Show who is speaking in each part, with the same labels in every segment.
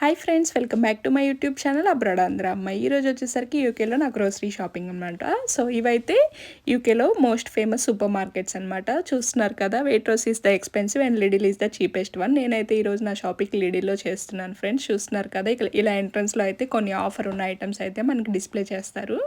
Speaker 1: Hi friends, welcome back to my YouTube channel abroad Andhra అమ్మాయి. ఈరోజు వచ్చేసరికి యూకేలో నా గ్రోసరీ షాపింగ్ అనమాట. సో ఇవైతే యూకేలో మోస్ట్ ఫేమస్ సూపర్ మార్కెట్స్ అనమాట. చూస్తున్నారు కదా, Waitrose is the expensive and Lidl is the cheapest one. నేనైతే ఈరోజు నా షాపింగ్ లిడిల్లో చేస్తున్నాను ఫ్రెండ్స్. చూస్తున్నారు కదా, ఇలా ఎంట్రన్స్లో అయితే కొన్ని ఆఫర్ ఉన్న ఐటమ్స్ అయితే మనకి డిస్ప్లే చేస్తారు.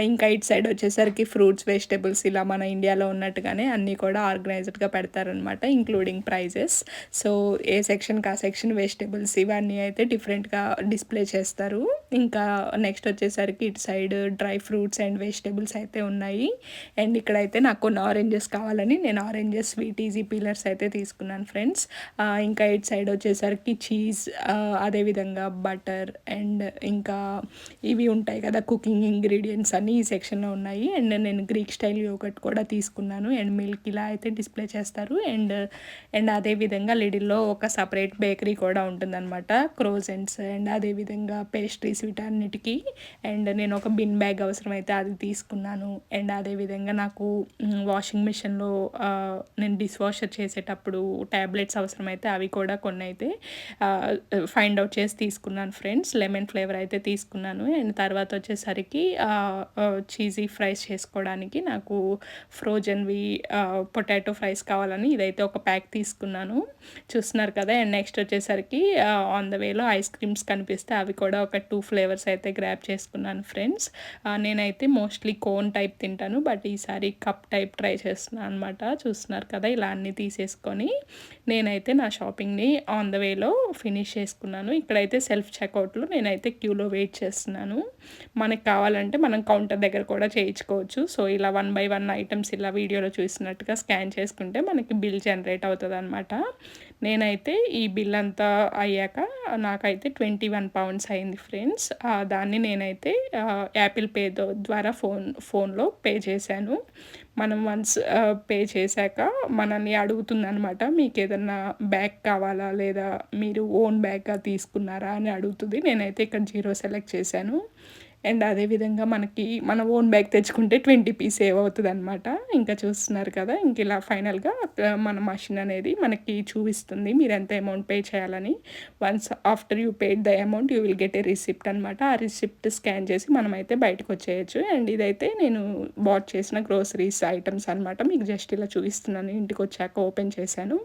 Speaker 1: ఇంకా ఇటు సైడ్ వచ్చేసరికి ఫ్రూట్స్, వెజిటేబుల్స్ ఇలా మన ఇండియాలో ఉన్నట్టుగానే అన్నీ కూడా ఆర్గనైజ్డ్గా పెడతారనమాట, ఇంక్లూడింగ్ ప్రైజెస్. సో ఏ సెక్షన్కి ఆ సెక్షన్ వెజిటేబుల్స్ ఇవన్నీ అయితే డిఫరెంట్గా డిస్ప్లే చేస్తారు. ఇంకా నెక్స్ట్ వచ్చేసరికి ఇటు side dry fruits and vegetables అయితే ఉన్నాయి. అండ్ ఇక్కడైతే నాకు కొన్ని ఆరెంజెస్ కావాలని నేను ఆరెంజెస్ స్వీట్ ఈజీ పీలర్స్ అయితే తీసుకున్నాను ఫ్రెండ్స్. ఇంకా ఇటు సైడ్ వచ్చేసరికి చీజ్, అదేవిధంగా బటర్ అండ్ ఇంకా ఇవి ఉంటాయి కదా కుకింగ్ ఇంగ్రీడియంట్స్ అన్నీ ఈ సెక్షన్లో ఉన్నాయి. అండ్ నేను గ్రీక్ స్టైల్ యోగర్ట్ కూడా తీసుకున్నాను. అండ్ మిల్క్ ఇలా అయితే డిస్ప్లే చేస్తారు. అండ్ అదేవిధంగా లిడిల్లో ఒక సపరేట్ బేకరీ కూడా ఉంటుందన్నమాట, క్రోజెంట్స్ అండ్ అదేవిధంగా పేస్ట్రీస్ వీటన్నిటికీ. అండ్ నేను ఒక బిన్ బ్యాగ్ అవసరమైతే అది తీసుకున్నాను. అండ్ అదేవిధంగా నాకు వాషింగ్ మిషన్లో నేను డిష్ వాషర్ చేసేటప్పుడు ట్యాబ్లెట్స్ అవసరమైతే అవి కూడా కొన్ని అయితే ఫైండ్ అవుట్ చేసి తీసుకున్నాను ఫ్రెండ్స్. లెమన్ ఫ్లేవర్ అయితే తీసుకున్నాను. అండ్ తర్వాత వచ్చేసరికి చీజీ ఫ్రైస్ చేసుకోవడానికి నాకు ఫ్రోజన్వి పొటాటో ఫ్రైస్ కావాలని ఇదైతే ఒక ప్యాక్ తీసుకున్నాను. చూస్తున్నారు కదా. అండ్ నెక్స్ట్ వచ్చేసరికి ఆన్ ద వేలో ఐస్ క్రీమ్స్ కనిపిస్తే అవి కూడా ఒక 2 ఫ్లేవర్స్ అయితే గ్రాప్ చేసుకున్నాను ఫ్రెండ్స్. నేనైతే మోస్ట్లీ కోన్ టైప్ తింటాను, బట్ ఈసారి కప్ టైప్ ట్రై చేస్తున్నాను అనమాట. చూస్తున్నారు కదా, ఇలా అన్నీ తీసేసుకొని నేనైతే నా షాపింగ్ని ఆన్ ద వేలో ఫినిష్ చేసుకున్నాను. ఇక్కడైతే సెల్ఫ్ చెక్అవుట్లో నేనైతే క్యూలో వెయిట్ చేస్తున్నాను. మనకు కావాలంటే మనం కౌంటర్ దగ్గర కూడా చేయించుకోవచ్చు. సో ఇలా 1 by 1 ఐటమ్స్ ఇలా వీడియోలో చూసినట్టుగా స్కాన్ చేసుకుంటే మనకి బిల్ జనరేట్ అవుతుంది అనమాట. నేనైతే ఈ బిల్ అంతా అయ్యాక నాకైతే 21 పౌండ్స్ అయింది ఫ్రెండ్స్. దాన్ని నేనైతే యాపిల్ పే ద్వారా ఫోన్లో పే చేశాను. మనం వన్స్ పే చేశాక మనల్ని అడుగుతుందనమాట, మీకు ఏదన్నా బ్యాగ్ కావాలా లేదా మీరు ఓన్ బ్యాగ్గా తీసుకున్నారా అని అడుగుతుంది. నేనైతే ఇక్కడ 0 సెలెక్ట్ చేశాను. అండ్ అదేవిధంగా మనకి మన ఓన్ బ్యాగ్ తెచ్చుకుంటే 20p సేవ్ అవుతుంది అనమాట. ఇంకా చూస్తున్నారు కదా, ఇంక ఇలా ఫైనల్గా మన మషిన్ అనేది మనకి చూపిస్తుంది మీరు ఎంత అమౌంట్ పే చేయాలని. Once after you paid the amount you will get a receipt అనమాట. ఆ రిసిప్ట్ స్కాన్ చేసి మనమైతే బయటకు వచ్చేయచ్చు. అండ్ ఇదైతే నేను బాట్ చేసిన గ్రోసరీస్ ఐటమ్స్ అనమాట. మీకు జస్ట్ ఇలా చూపిస్తున్నాను, ఇంటికి వచ్చాక ఓపెన్ చేశాను.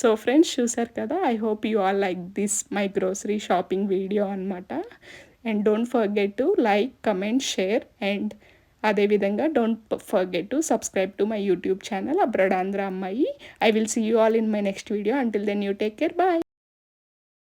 Speaker 1: సో ఫ్రెండ్స్, చూసారు కదా, I hope you all like this my grocery shopping video అనమాట. And don't forget to like, comment, share, and అదేవిధంగా don't forget to subscribe to my YouTube channel Abroad Andhra Ammayi. I will see you all in my next video. Until then, you take care. Bye.